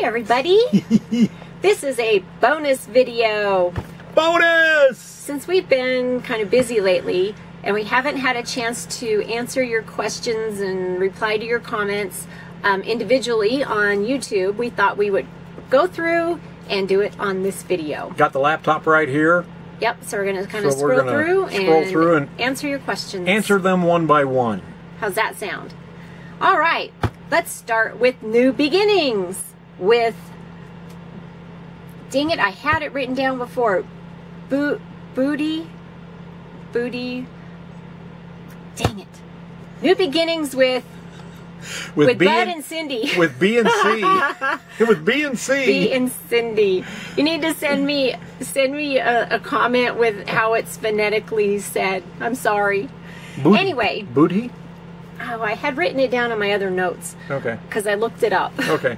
Hi everybody! This is a bonus video. Bonus! Since we've been kind of busy lately and we haven't had a chance to answer your questions and reply to your comments individually on YouTube, we thought we would go through and do it on this video. Got the laptop right here. Yep, so we're going to kind of scroll through and answer your questions. Answer them one by one. How's that sound? All right, let's start with new beginnings. With, dang it, I had it written down before. Booty, dang it. New beginnings with Bud and Cindy. With B and C. With B and C. B and Cindy. You need to send me a comment with how it's phonetically said. I'm sorry. Booty. Anyway. Booty? Oh, I had written it down on my other notes. Okay. Because I looked it up. Okay.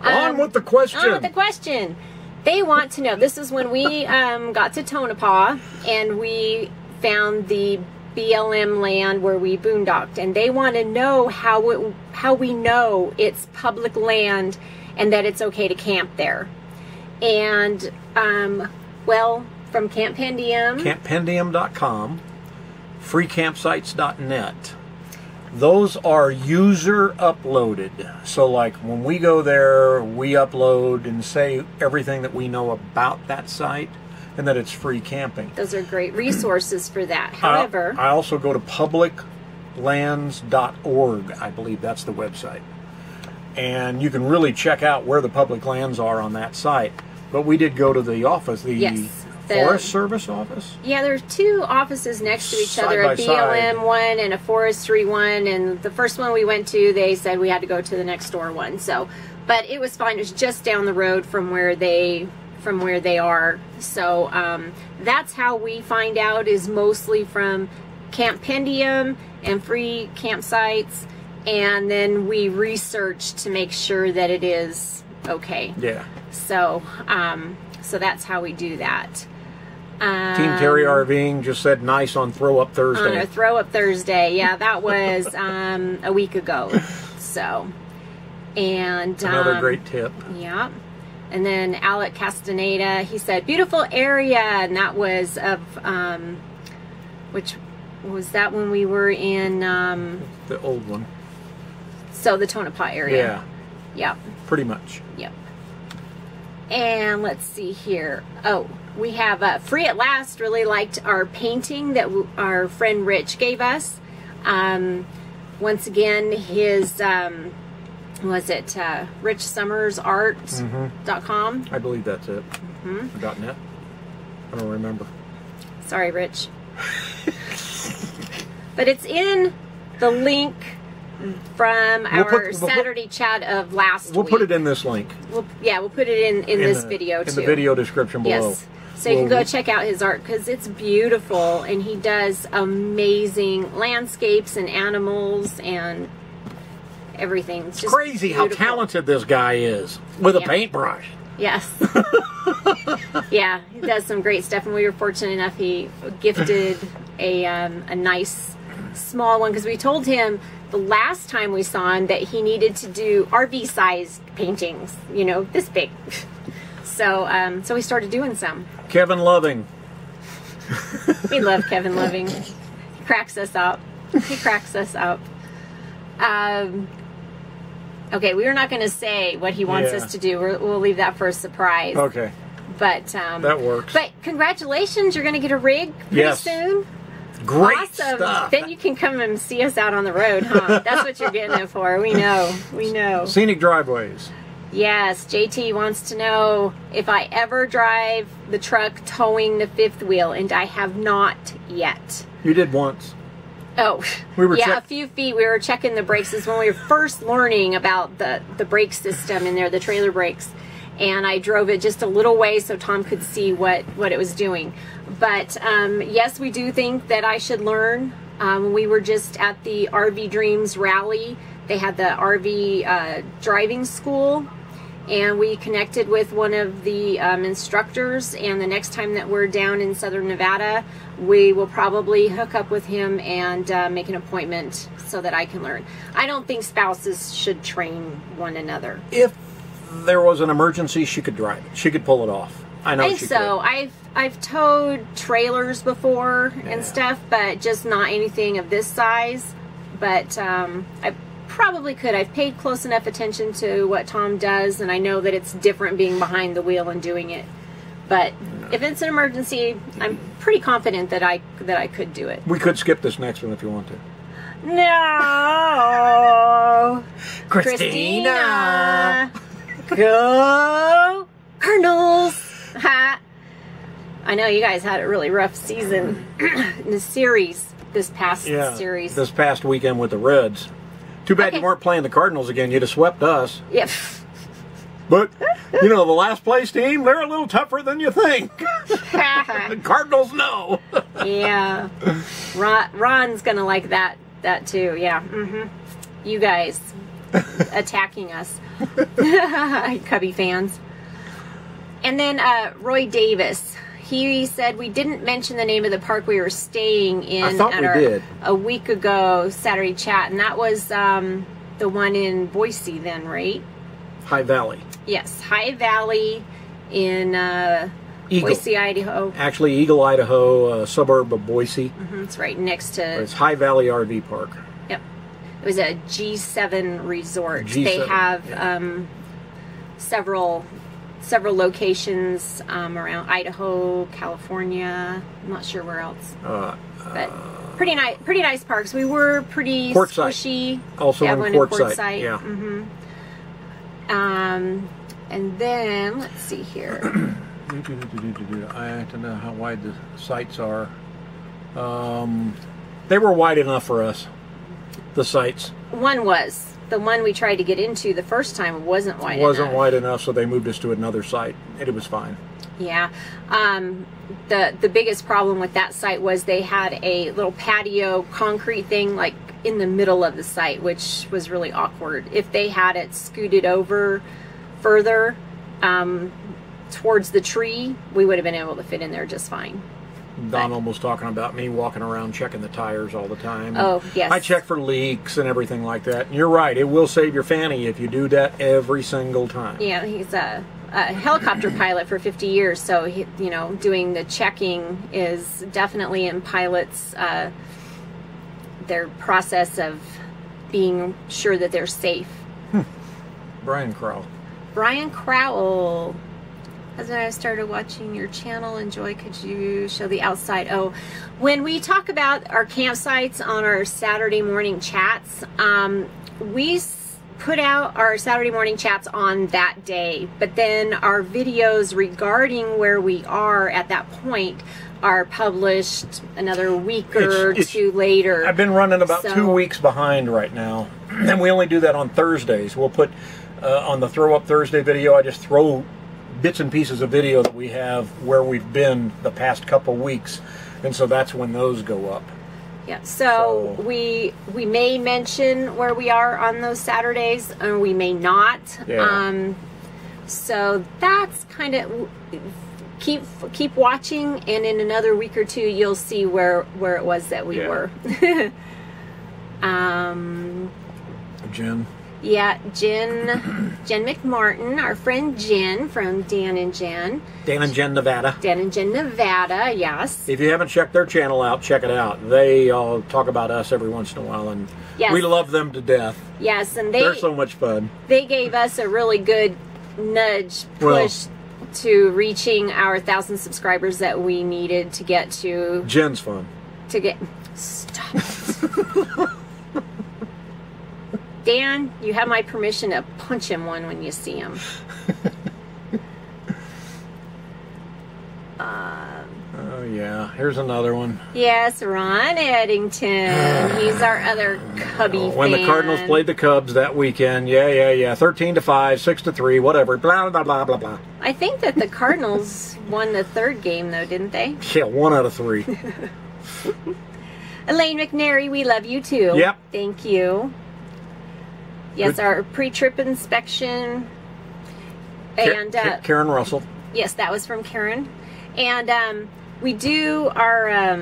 On with the question. On with the question. They want to know, this is when we got to Tonopah and we found the BLM land where we boondocked, and they want to know how we know it's public land and that it's okay to camp there. And, well, from Campendium. Campendium.com, freecampsites.net. Those are user uploaded. So like when we go there, we upload and say everything that we know about that site and that it's free camping. Those are great resources for that. However, I also go to publiclands.org. I believe that's the website. And you can really check out where the public lands are on that site. But we did go to the office, the Forest Service office? Yeah, there's two offices next to each other, a BLM one and a forestry one, and the first one we went to, they said we had to go to the next door one. So, but it was fine. It was just down the road from where they are. So that's how we find out, is mostly from Campendium and free campsites, and then we research to make sure that it is okay. Yeah. So so that's how we do that. Team Terry RVing just said nice on Throw Up Thursday. On a Throw Up Thursday, yeah, that was a week ago. So, and another great tip. Yeah, and then Alec Castaneda, he said beautiful area, and that was of which was that when we were in the old one. So the Tonopah area. Yeah. Yep. Pretty much. Yep. And let's see here. Oh, we have Free at Last really liked our painting that our friend Rich gave us. Once again, his, was it richsummersart.com? I believe that's it. .net? I don't remember. Sorry, Rich. But it's in the link from our Saturday chat of last week. We'll put it in this link. We'll put it in this video too. In the video description below. Yes. So you can go check out his art because it's beautiful, and he does amazing landscapes and animals and everything. It's just crazy beautiful. How talented this guy is with a paintbrush. Yes. Yeah, he does some great stuff, and we were fortunate enough he gifted a nice small one, because we told him the last time we saw him that he needed to do RV-sized paintings, you know, this big. So, so we started doing some. Kevin Loving. We love Kevin Loving. He cracks us up. He cracks us up. Okay, we are not going to say what he wants us to do. We'll leave that for a surprise. Okay. But that works. But congratulations, you're going to get a rig pretty soon. Great awesome stuff. Then you can come and see us out on the road, huh? That's what you're getting it for. We know. We know. Scenic driveways. Yes. JT wants to know if I ever drive the truck towing the fifth wheel, and I have not yet. You did once. Oh, we were a few feet. We were checking the brakes. This is when we were first learning about the brake system in there, the trailer brakes. And I drove it just a little way so Tom could see what it was doing. But yes, we do think that I should learn. We were just at the RV Dreams rally. They had the RV driving school, and we connected with one of the instructors, and the next time that we're down in Southern Nevada, we will probably hook up with him and make an appointment so that I can learn. I don't think spouses should train one another. If there was an emergency, she could drive it. She could pull it off. I know I think she so. could. I've towed trailers before and stuff, but just not anything of this size. But I probably could. I've paid close enough attention to what Tom does, and I know that it's different being behind the wheel and doing it. But if it's an emergency, I'm pretty confident that I could do it. We could skip this next one if you want to. No, Christina. Go Cardinals! Ha! I know you guys had a really rough season in the series, this past series. This past weekend with the Reds. Too bad you weren't playing the Cardinals again. You'd have swept us. Yep. But, you know, the last place team, they're a little tougher than you think. The Cardinals know. Yeah. Ron's going to like that too. Yeah. You guys attacking us. Cubby fans. And then Roy Davis, he said we didn't mention the name of the park we were staying in. I thought we did. A week ago Saturday chat, and that was the one in Boise then, right? High Valley. Yes, High Valley in Boise, Idaho. Actually, Eagle, Idaho, a suburb of Boise. It's right next to... It's High Valley RV Park. Yep. It was a G7 resort. G7, they have several locations around Idaho, California. I'm not sure where else. But pretty nice parks. We were pretty squishy. Also in Quartzsite. Yeah. And then let's see here. I have to know how wide the sites are. They were wide enough for us. The sites. One was. The one we tried to get into the first time wasn't wide enough. Wasn't wide enough, so they moved us to another site, and it was fine. Yeah. The biggest problem with that site was they had a little patio concrete thing like in the middle of the site, which was really awkward. If they had it scooted over further towards the tree, we would have been able to fit in there just fine. Donald was talking about me walking around checking the tires all the time. Oh, yes. I check for leaks and everything like that. And you're right, it will save your fanny if you do that every single time. Yeah, he's a helicopter pilot for 50 years, so he, you know, doing the checking is definitely in pilots' their process of being sure that they're safe. Brian Crowell. Brian Crowell. Husband and I started watching your channel. Enjoy. Could you show the outside? Oh, when we talk about our campsites on our Saturday morning chats, we put out our Saturday morning chats on that day, but then our videos regarding where we are at that point are published another week or two later. I've been running about 2 weeks behind right now, and we only do that on Thursdays. We'll put on the Throw Up Thursday video, I just throw bits and pieces of video that we have where we've been the past couple weeks, and so that's when those go up. Yeah, so we may mention where we are on those Saturdays, or we may not. Yeah. So that's kind of keep watching, and in another week or two you'll see where it was that we were. Jen. Yeah, Jen McMartin, our friend Jen from Dan and Jen. Dan and Jen, Nevada. Dan and Jen, Nevada, yes. If you haven't checked their channel out, check it out. They talk about us every once in a while, and we love them to death. Yes, and they're so much fun. They gave us a really good nudge, push to reaching our 1,000 subscribers that we needed to get to. Jen's fun. Stop it. Dan, you have my permission to punch him one when you see him. Oh, yeah. Here's another one. Yes, Ron Eddington. He's our other Cubby fan. When the Cardinals played the Cubs that weekend. Yeah. 13-5, 6-3, whatever. Blah, blah, blah, blah, blah. I think that the Cardinals won the third game, though, didn't they? Yeah, 1 out of 3. Elaine McNary, we love you, too. Yep. Thank you. Yes, our pre-trip inspection. And Karen Russell. Yes, that was from Karen. And we do our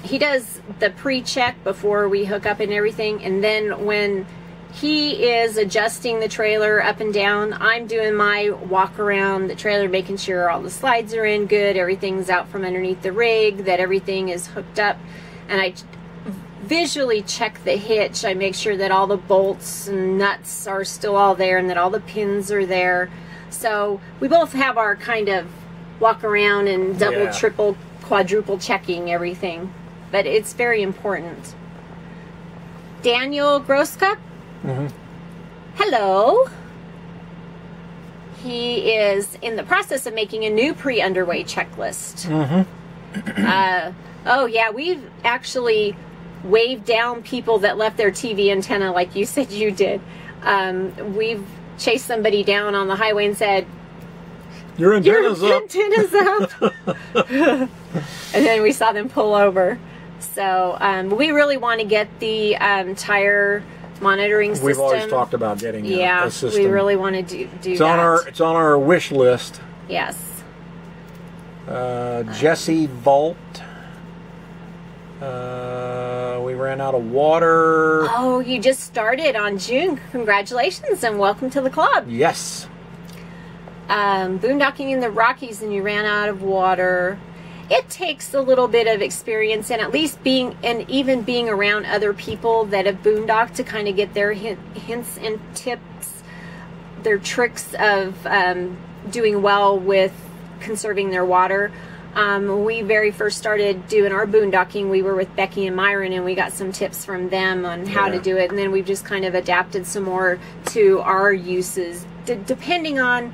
he does the pre-check before we hook up and everything, and then when he is adjusting the trailer up and down. I'm doing my walk around the trailer, making sure all the slides are in good, everything's out from underneath the rig, that everything is hooked up, and I visually check the hitch. I make sure that all the bolts and nuts are still all there and that all the pins are there. So we both have our kind of walk around and double, triple, quadruple checking everything, but it's very important. Daniel Groscup. Hello. He is in the process of making a new pre-underway checklist. Oh yeah, we've actually waved down people that left their TV antenna like you said you did. We've chased somebody down on the highway and said, your antenna's up. And then we saw them pull over. So we really want to get the tire monitoring system. We've always talked about getting a system. We really want to do it's that. It's on our wish list. Yes. Jesse Vault. We ran out of water. Oh, you just started on June. Congratulations and welcome to the club. Yes. Boondocking in the Rockies and you ran out of water. It takes a little bit of experience and at least even being around other people that have boondocked to kind of get their hints and tips, their tricks of doing well with conserving their water. We very first started doing our boondocking, we were with Becky and Myron, and we got some tips from them on how to do it, and then we've just kind of adapted some more to our uses, depending on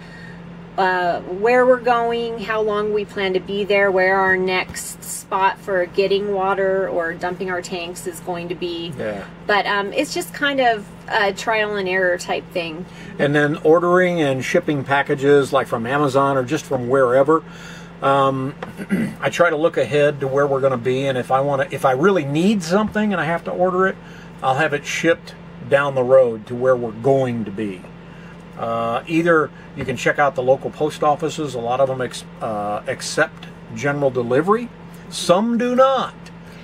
where we're going, how long we plan to be there, where our next spot for getting water or dumping our tanks is going to be. But it's just kind of a trial and error type thing. And then ordering and shipping packages like from Amazon or just from wherever. I try to look ahead to where we're going to be, and if I really need something and I have to order it, I'll have it shipped down the road to where we're going to be. Either you can check out the local post offices. A lot of them accept general delivery. Some do not.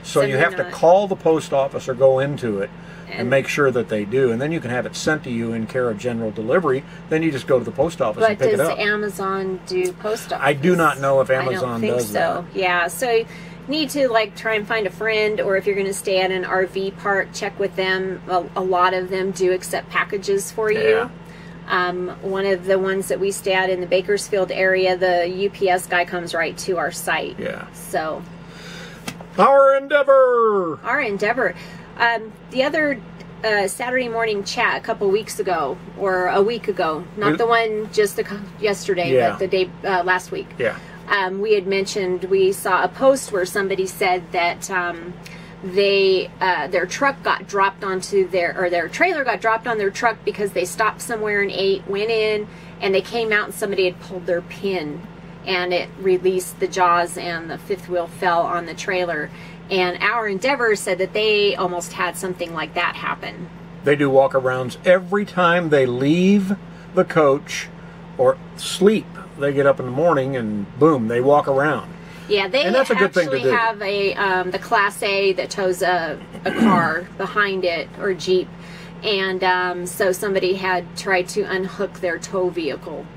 So you have to call the post office or go into it and make sure that they do. And then you can have it sent to you in care of general delivery. Then you just go to the post office and pick it up. But does Amazon do post office? I do not know if Amazon does that. I don't think so. Yeah, so you need to try and find a friend, or if you're going to stay at an RV park, check with them. A lot of them do accept packages for you. One of the ones that we stay at in the Bakersfield area, the UPS guy comes right to our site. So our endeavor. The other Saturday morning chat a couple weeks ago, or a week ago, not the one just yesterday, but the day last week. We had mentioned, we saw a post where somebody said that their truck got dropped onto their trailer got dropped on their truck because they stopped somewhere and ate, went in, and they came out and somebody had pulled their pin and it released the jaws and the fifth wheel fell on the trailer. And our Endeavor said that they almost had something like that happen. They do walk-arounds every time they leave the coach or sleep. They get up in the morning and boom, they walk around. Yeah, they and that's a good thing to do. Have the Class A that tows a car behind it, or Jeep, and so somebody had tried to unhook their tow vehicle,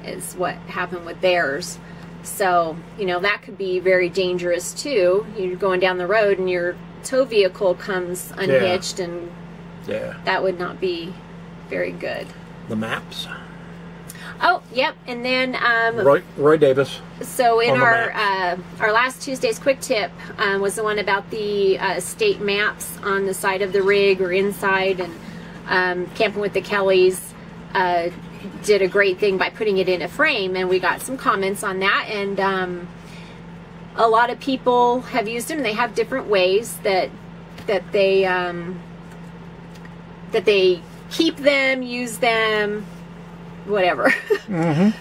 is what happened with theirs. So, that could be very dangerous too. You're going down the road and your tow vehicle comes unhitched, and that would not be very good. The maps. Oh, yep, and then Roy Davis. So in our last Tuesday's quick tip was the one about the state maps on the side of the rig or inside, and Camping with the Kellys did a great thing by putting it in a frame, and we got some comments on that, and a lot of people have used them, and they have different ways that they keep them, use them, whatever.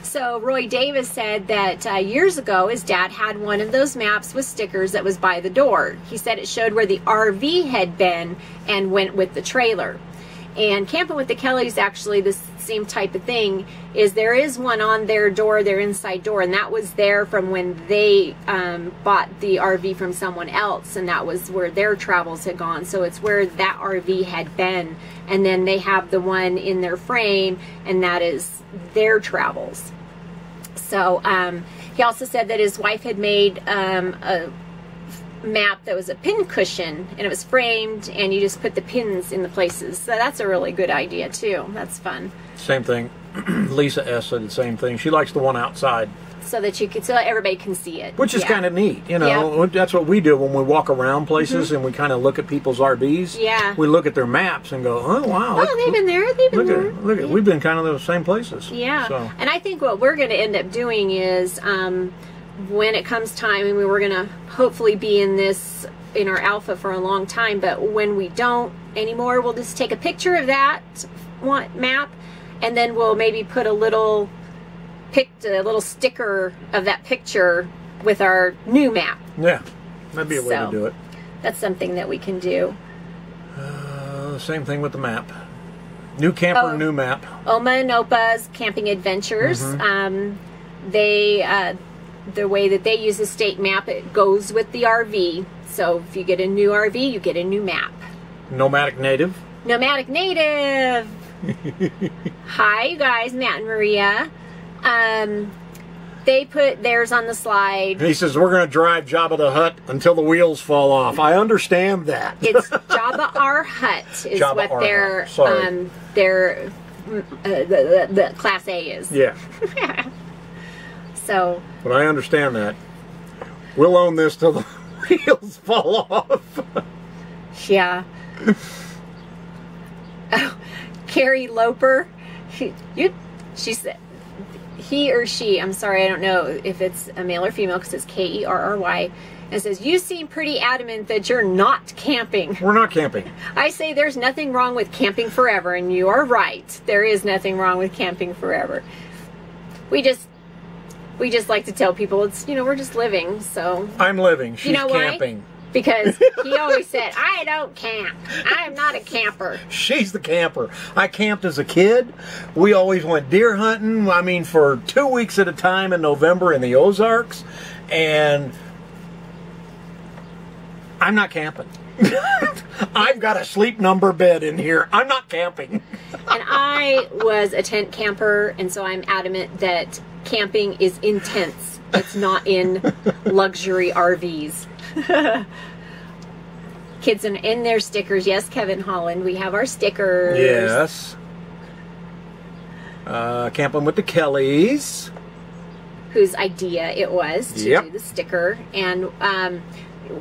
So Roy Davis said that years ago his dad had one of those maps with stickers that was by the door. He said it showed where the RV had been and went with the trailer. And Camping with the Kellys, actually the same type of thing, is there is one on their door, their inside door, and that was there from when they bought the RV from someone else, and that was where their travels had gone. So it's where that RV had been, and then they have the one in their frame, and that is their travels. So he also said that his wife had made a map that was a pin cushion, and it was framed, and you just put the pins in the places. So that's a really good idea too. That's fun. Same thing. Lisa S said the same thing. She likes the one outside, so that you can, so everybody can see it, which is kind of neat. You know, that's what we do when we walk around places and we kind of look at people's RVs. Yeah, we look at their maps and go, oh wow, oh, they've been there. They've been there. Look at, we've been kind of the same places. Yeah. So. And I think what we're going to end up doing is, when it comes time, and we're going to hopefully be in our alpha for a long time, but when we don't anymore, we'll just take a picture of that map, and then we'll maybe put a little sticker of that picture with our new map. Yeah, that'd be a way to do it. That's something that we can do. Same thing with the map. New camper, new map. Oma and Opa's Camping Adventures. The way that they use the state map, it goes with the RV. So if you get a new RV, you get a new map. Nomadic Native. Nomadic Native. Hi, you guys, Matt and Maria. They put theirs on the slide. He says, we're going to drive Jabba the Hutt until the wheels fall off. I understand that. It's Jabba our Hut is Jabba what the Class A is. Yeah. So. But I understand that. We'll own this till the wheels fall off. Yeah. Oh, Carrie Loper. She said, he or she, I'm sorry, I don't know if it's a male or female because it's Kerry, and says, you seem pretty adamant that you're not camping. We're not camping. I say there's nothing wrong with camping forever, and you are right. There is nothing wrong with camping forever. We just like to tell people it's, we're just living, so. I'm living. She's camping. Why? Because he always said, I don't camp. I am not a camper. She's the camper. I camped as a kid. We always went deer hunting, I mean, for 2 weeks at a time in November in the Ozarks. And I'm not camping. I've got a sleep number bed in here. I'm not camping. And I was a tent camper, and so I'm adamant that camping is intense. It's not in luxury RVs. Kids in their stickers. Yes, Kevin Holland, we have our stickers. Yes. Camping with the Kellys, whose idea it was to do the sticker. And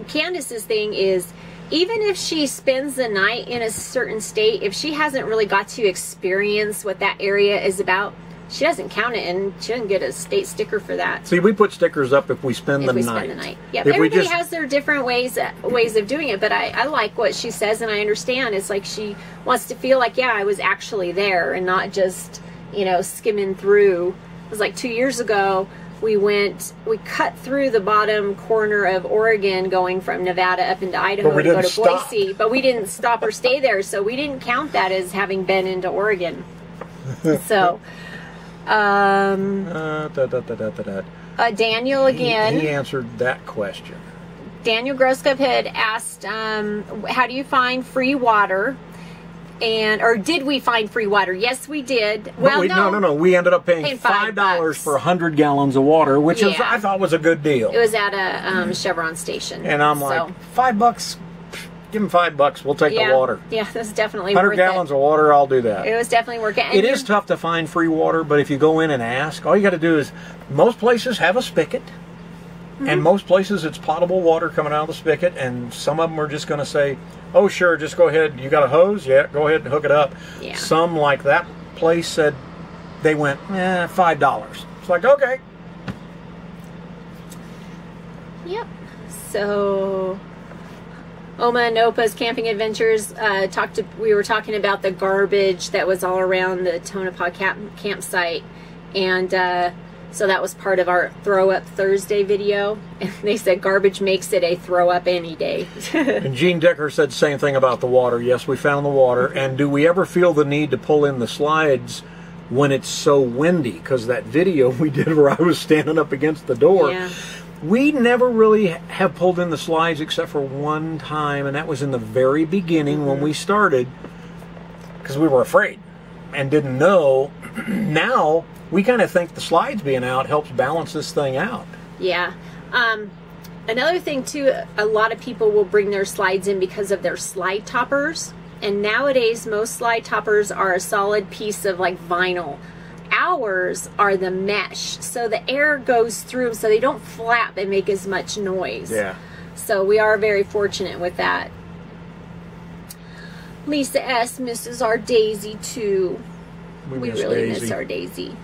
Candace's thing is, even if she spends the night in a certain state, if she hasn't really got to experience what that area is about, she doesn't count it, and she doesn't get a state sticker for that. See, we put stickers up if we spend the night. Yeah, everybody has their different ways of doing it, but I like what she says, and I understand. It's like she wants to feel like, yeah, I was actually there, and not just, skimming through. It was like 2 years ago, we cut through the bottom corner of Oregon going from Nevada up into Idaho to go to Boise, but we didn't stop or stay there, so we didn't count that as having been into Oregon. So... Daniel again. He answered that question. Daniel Groskup had asked, how do you find free water? Or did we find free water? Yes, we did. Well, no. We ended up paying $5 for 100 gallons of water, which I thought was a good deal. It was at a Chevron station. And I'm like, $5? Give them $5. We'll take the water. Yeah, that's definitely worth it. 100 gallons of water, I'll do that. It was definitely worth it. It is tough to find free water, but if you go in and ask, all you got to do is, most places have a spigot, and most places it's potable water coming out of the spigot, and some of them are just going to say, oh, sure, just go ahead. You got a hose? Yeah, go ahead and hook it up. Yeah. Some, like that place, said they went, $5. It's like, okay. Yep. So... Oma and Opa's Camping Adventures, we were talking about the garbage that was all around the Tonopah campsite, and So that was part of our Throw Up Thursday video. And they said garbage makes it a throw up any day. And Gene Decker said the same thing about the water. Yes, we found the water. And do we ever feel the need to pull in the slides when it's so windy? Because that video we did where I was standing up against the door, Yeah. we never really have pulled in the slides except for one time, and that was in the very beginning when we started, because we were afraid and didn't know. Now we kind of think the slides being out helps balance this thing out. Yeah. Another thing too, a lot of people will bring their slides in because of their slide toppers. And nowadays, most slide toppers are a solid piece of like vinyl. Ours are the mesh, so the air goes through, so they don't flap and make as much noise. Yeah. So we are very fortunate with that. Lisa S. misses our Daisy too. We miss really Daisy. miss our Daisy.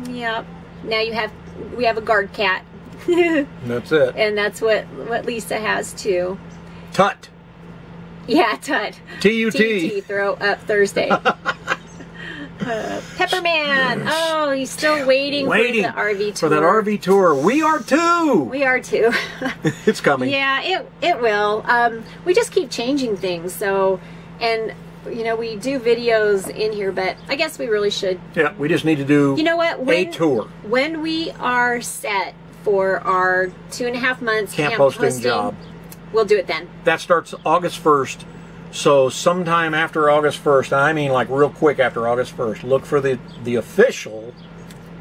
Yep. Now we have a guard cat. That's it. And that's what Lisa has too. Tut. Yeah, Tut. T-U-T. Throw Up Thursday. Pepperman. Oh, he's still waiting for the RV tour. For that RV tour. We are too. We are too. It's coming. Yeah, it will. We just keep changing things. So, and you know, we do videos in here, but I guess we really should. Yeah, we just need to do You know what? a tour. When we are set for our 2.5 months Camp hosting job, we'll do it then. that starts August 1st. So sometime after August 1st, I mean like real quick after August 1st, look for the official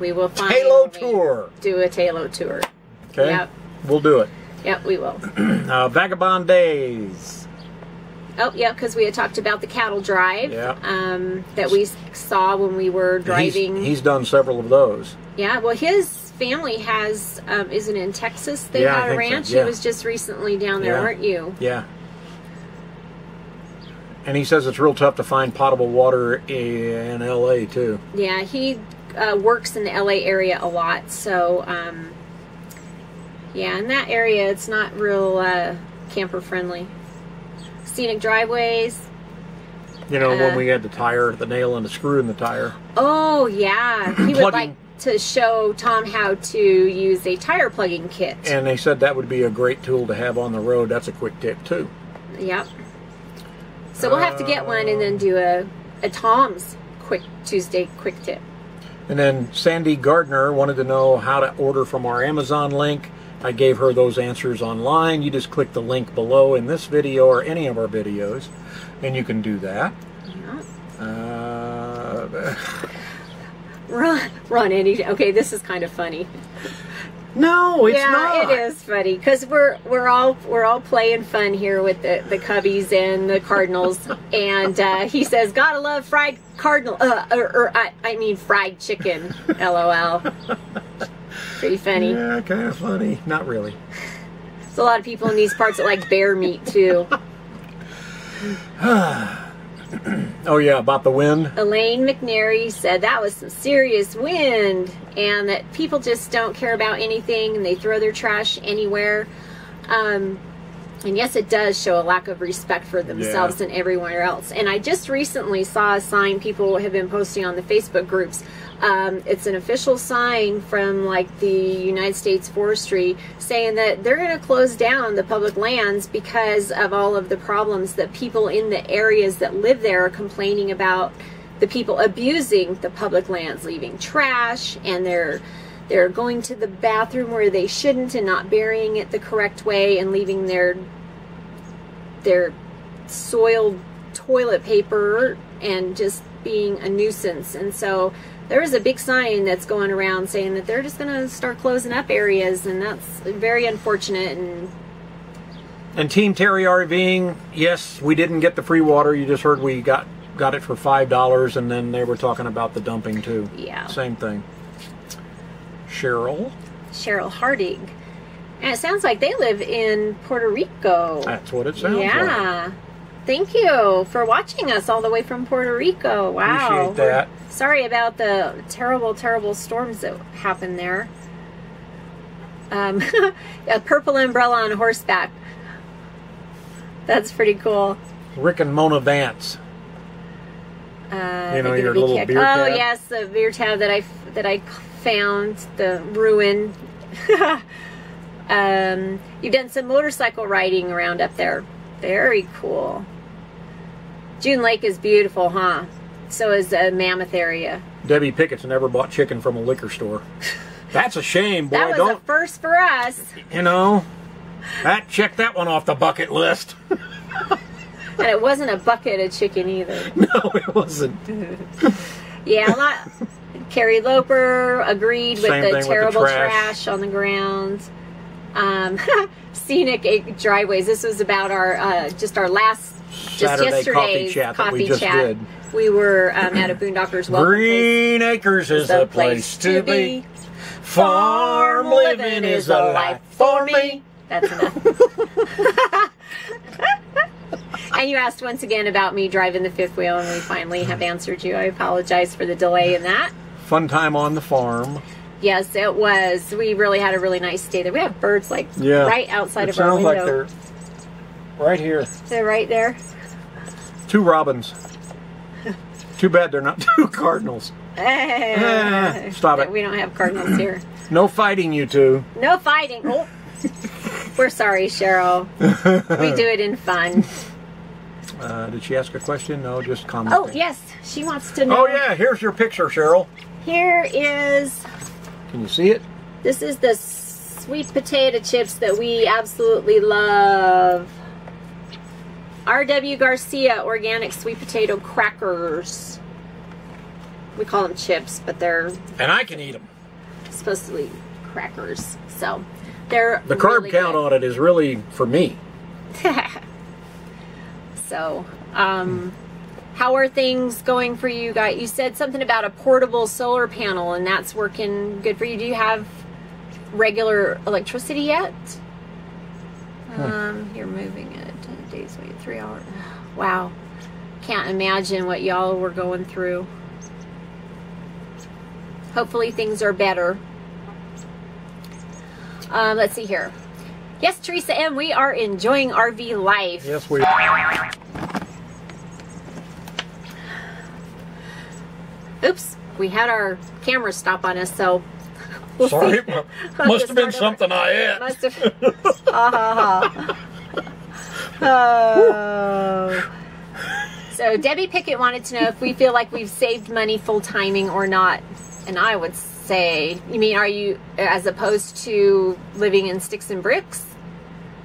We will find Halo tour. Do a Halo tour. Okay? Yep. We'll do it. Yep, we will. Vagabond Days. Oh, yeah, because we had talked about the cattle drive that we saw when we were driving. He's done several of those. Yeah, well, his family has, isn't it in Texas? They Yeah, I had a think ranch. so, yeah. He was just recently down there, Yeah. weren't you? Yeah. And he says it's real tough to find potable water in LA too. Yeah, he works in the LA area a lot, so yeah, in that area it's not real camper friendly. Scenic driveways. You know, when we had the nail and the screw in the tire. Oh yeah, he would like to show Tom how to use a tire plugging kit. And they said that would be a great tool to have on the road. That's a quick tip too. Yep. So we'll have to get one and then do a Tom's Tuesday quick tip. And then Sandy Gardner wanted to know how to order from our Amazon link. I gave her those answers online. You just click the link below in this video or any of our videos, and you can do that. Yeah. Run, Andy. Okay, this is kind of funny. No, it's not. Yeah, it is funny because we're all playing fun here with the Cubbies and the Cardinals, and he says, "Gotta love fried cardinal," I mean fried chicken. LOL. Pretty funny. Yeah, kind of funny. Not really. There's a lot of people in these parts that like bear meat too. Oh yeah, about the wind. Elaine McNary said that was some serious wind and that people just don't care about anything and they throw their trash anywhere. And yes, it does show a lack of respect for themselves and everywhere else. And I just recently saw a sign people have been posting on the Facebook groups. It's an official sign from like the United States Forestry saying that they're going to close down the public lands because of all of the problems that people in the areas that live there are complaining about the people abusing the public lands, leaving trash, and they're going to the bathroom where they shouldn't and not burying it the correct way and leaving their soiled toilet paper and just being a nuisance. And so there is a big sign that's going around saying that they're just going to start closing up areas, and that's very unfortunate. And Team Terry RVing, yes, we didn't get the free water. You just heard we got it for $5, and then they were talking about the dumping too. Yeah. Same thing. Cheryl Hardig. And it sounds like they live in Puerto Rico. That's what it sounds like. Yeah. Thank you for watching us all the way from Puerto Rico. Wow. Appreciate that. Sorry about the terrible, terrible storms that happened there. A purple umbrella on horseback. That's pretty cool. Rick and Mona Vance. You know, your little beer tab? Oh yes, the beer tab that I found the ruin. You've done some motorcycle riding around up there. Very cool. June Lake is beautiful, huh? So is the Mammoth area. Debbie Pickett's never bought chicken from a liquor store. That's a shame, boy. That was a first for us. You know, check that one off the bucket list. And it wasn't a bucket of chicken either. No, it wasn't. Yeah, Carrie Loper agreed with the terrible with the trash on the ground. Scenic driveways. This was about our yesterday's coffee chat. We were at a Boondockers welcome Green Acres is the place to be. Farm living is a life for me. That's enough. And you asked once again about me driving the fifth wheel, and we finally have answered you. I apologize for the delay in that. Fun time on the farm. Yes, it was. We really had a really nice day there. We have birds like right outside of our window. It sounds like they're right here. They're right there. 2 robins. Too bad they're not 2 cardinals. Stop it. We don't have cardinals here. No fighting, you two. No fighting. Oh. We're sorry, Cheryl. We do it in fun. Did she ask a question? No, just comment. Oh, yes. She wants to know. Oh, yeah. Here's your picture, Cheryl. Here is... Can you see it? This is the sweet potato chips that we absolutely love. R.W. Garcia Organic Sweet Potato Crackers. We call them chips, but they're... And I can eat them. Supposed to be crackers. So, they're the carb count on it is really for me. So, how are things going for you guys? You said something about a portable solar panel, and that's working good for you. Do you have regular electricity yet? You're moving it. Days wait 3 hours. Wow. Can't imagine what y'all were going through. Hopefully things are better. Let's see here. Yes, Teresa M., we are enjoying RV life. Yes, we are. Oops, we had our camera stop on us, so we'll sorry. See. Must have been something I ate. Must have. Oh. So Debbie Pickett wanted to know if we feel like we've saved money full timing or not. And I would say, you mean, are you as opposed to living in sticks and bricks?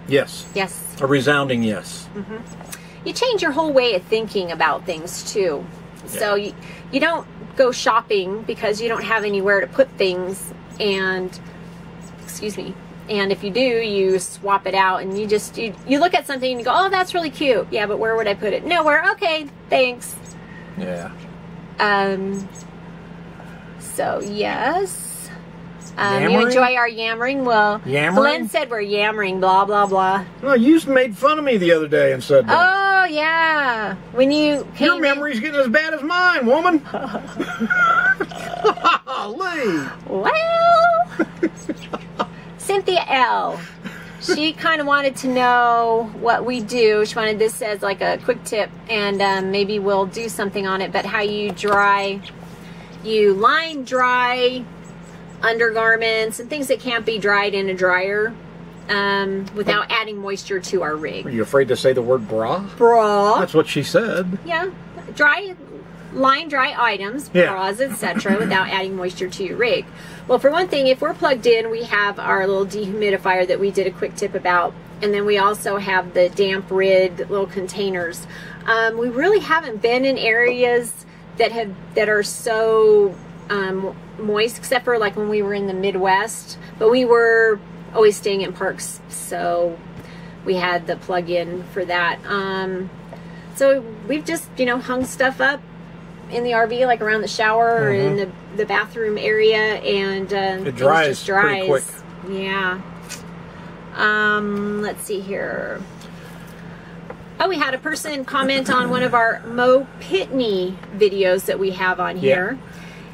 Yes. Yes. A resounding yes. Mm-hmm. You change your whole way of thinking about things too. Yeah. So you don't go shopping because you don't have anywhere to put things, and excuse me. And if you do, you swap it out, and you look at something and you go, oh, that's really cute. Yeah, but where would I put it? Nowhere. Okay, thanks. Yeah. So, yes. You enjoy our yammering? Well, Glenn said we're yammering, blah, blah, blah. Well, you made fun of me the other day and said that. Oh, yeah. When you came Your memory's getting as bad as mine, woman. Golly. Well... Cynthia L. She kind of wanted to know what we do. She wanted this as like a quick tip, and maybe we'll do something on it. But how you line dry undergarments and things that can't be dried in a dryer without adding moisture to our rig. Are you afraid to say the word bra? Bra. That's what she said. Yeah, line dry items, bras, etc., without adding moisture to your rig. Well, for one thing, if we're plugged in, we have our little dehumidifier that we did a quick tip about, and then we also have the damp rid little containers. We really haven't been in areas that are so moist, except for like when we were in the Midwest, but we were always staying in parks, so we had the plug-in for that. So we've just, hung stuff up in the RV, like around the shower or in the bathroom area, and it dries pretty quick. Yeah. Let's see here. Oh, we had a person comment on one of our Mo Pitney videos that we have on here.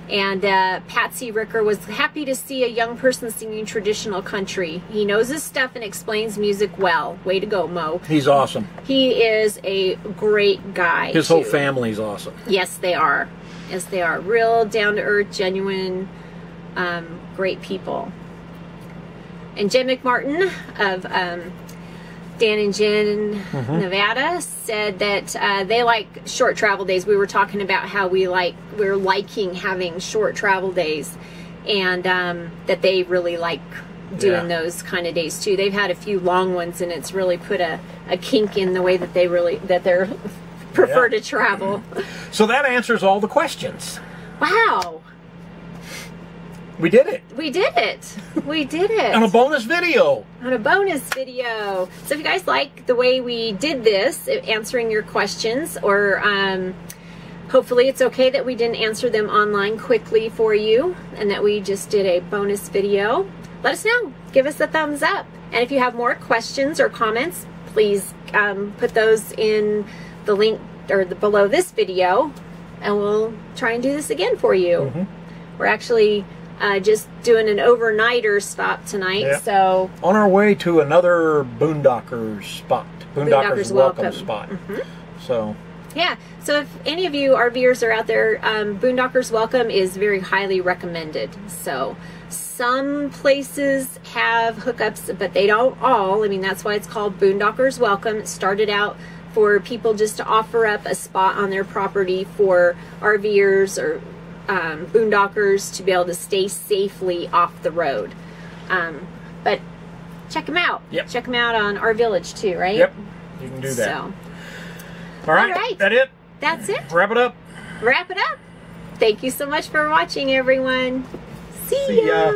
And Patsy Ricker was happy to see a young person singing traditional country. He knows his stuff and explains music well. Way to go, Mo. He's awesome. He is a great guy. His whole family's awesome. Yes, they are. Yes, they are. Real down-to-earth, genuine, great people. And Jen McMartin of Dan and Jen, Nevada, said that they like short travel days. We were talking about how we're liking having short travel days, and that they really like doing those kind of days too. They've had a few long ones, and it's really put a kink in the way that they're prefer to travel. So that answers all the questions. Wow. We did it. We did it. We did it. On a bonus video. On a bonus video. So if you guys like the way we did this, answering your questions, or hopefully it's okay that we didn't answer them online quickly for you, and that we just did a bonus video, let us know. Give us a thumbs up. And if you have more questions or comments, please put those in the link or below this video, and we'll try and do this again for you. We're actually just doing an overnighter stop tonight, so on our way to another Boondockers spot, Boondockers welcome spot. So yeah, so if any of you RVers are out there, Boondockers Welcome is very highly recommended. So some places have hookups, but they don't all. I mean, that's why it's called Boondockers Welcome. It started out for people just to offer up a spot on their property for RVers or boondockers to be able to stay safely off the road. But check them out. Check them out on our village too, right? Yep, you can do that. So, all right, that it? That's it. Wrap it up. Wrap it up. Thank you so much for watching, everyone. See ya.